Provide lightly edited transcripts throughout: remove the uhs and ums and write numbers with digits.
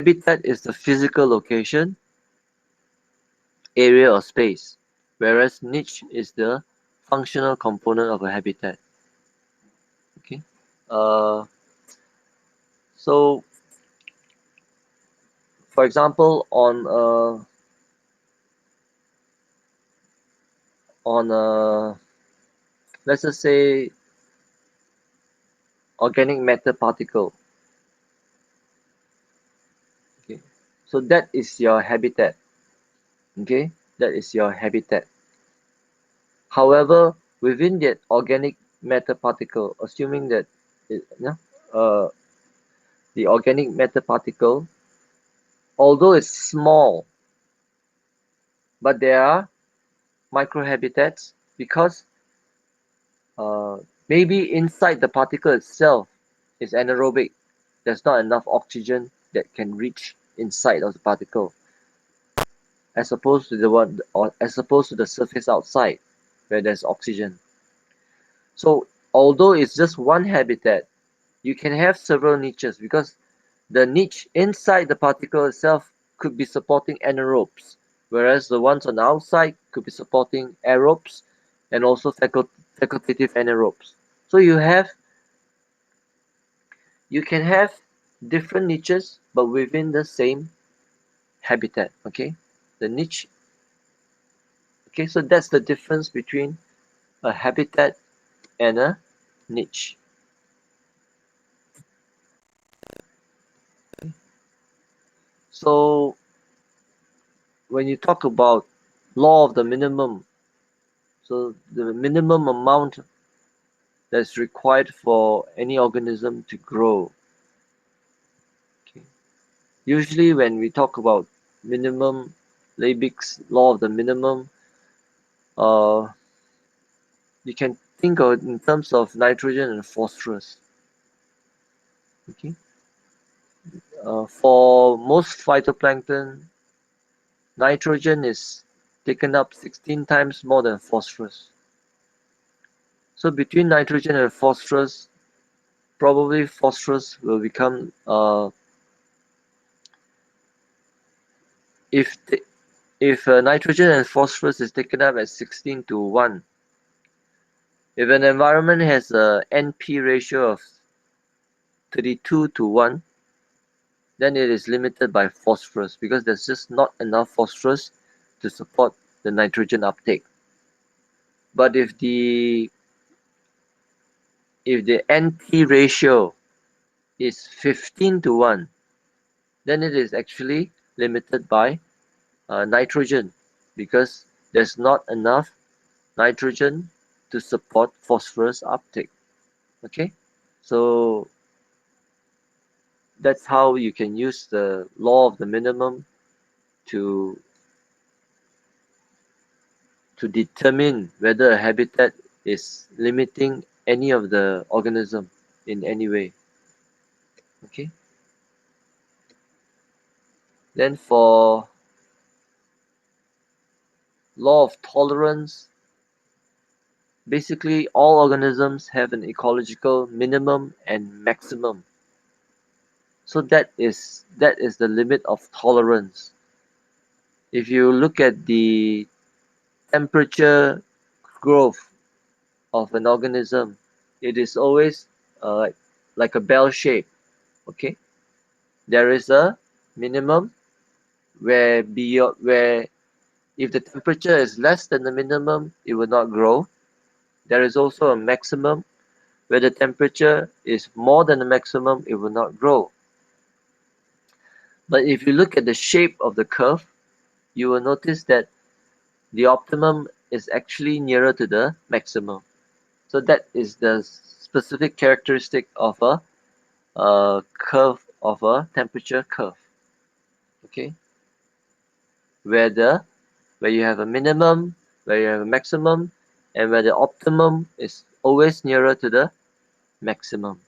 Habitat is the physical location, area or space, whereas niche is the functional component of a habitat. Okay. Uh, so, for example, on let's just say organic matter particle. Okay. So that is your habitat. Okay, that is your habitat. However, within that organic matter particle, assuming that uh, the organic matter particle, although it's small, but there are microhabitats because uh, maybe inside the particle itself is anaerobic. There's not enough oxygen that can reach inside of the particle, as opposed to the surface outside where there's oxygen. So although it's just one habitat, you can have several niches because the niche inside the particle itself could be supporting anaerobes, whereas the ones on the outside could be supporting aerobes and also facultative anaerobes. So you can have different niches but within the same habitat. Okay, the niche. Okay, so that's the difference between a habitat and a niche. So when you talk about law of the minimum, so the minimum amount that's required for any organism to grow. Okay. Usually when we talk about minimum, Liebig's law of the minimum, uh, you can think of it in terms of nitrogen and phosphorus. Okay. For most phytoplankton, nitrogen is taken up 16 times more than phosphorus. So between nitrogen and phosphorus, probably phosphorus will become if the, if nitrogen and phosphorus is taken up at 16 to 1, if an environment has a NP ratio of 32 to 1, then it is limited by phosphorus because there's just not enough phosphorus to support the nitrogen uptake. But if the NP ratio is 15 to 1, then it is actually limited by nitrogen because there's not enough nitrogen to support phosphorus uptake. Okay, so that's how you can use the law of the minimum to determine whether a habitat is limiting any of the organism in any way. Okay, then for law of tolerance, basically all organisms have an ecological minimum and maximum. So that is the limit of tolerance. If you look at the temperature growth of an organism, it is always like a bell shape. Okay, there is a minimum where if the temperature is less than the minimum, it will not grow. There is also a maximum where the temperature is more than the maximum, it will not grow. But if you look at the shape of the curve, you will notice that the optimum is actually nearer to the maximum. So that is the specific characteristic of a curve of a temperature curve. Okay, where you have a minimum, where you have a maximum, and where the optimum is always nearer to the maximum.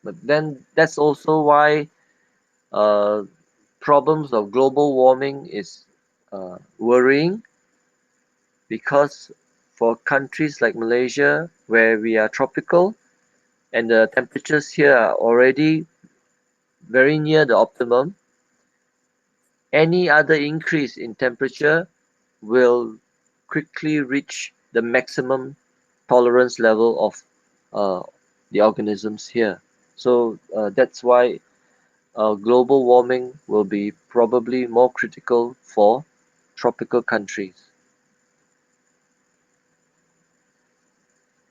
But then that's also why uh, problems of global warming is worrying, because for countries like Malaysia, where we are tropical, and the temperatures here are already very near the optimum. Any other increase in temperature will quickly reach the maximum tolerance level of uh, the organisms here. So that's why global warming will be probably more critical for tropical countries.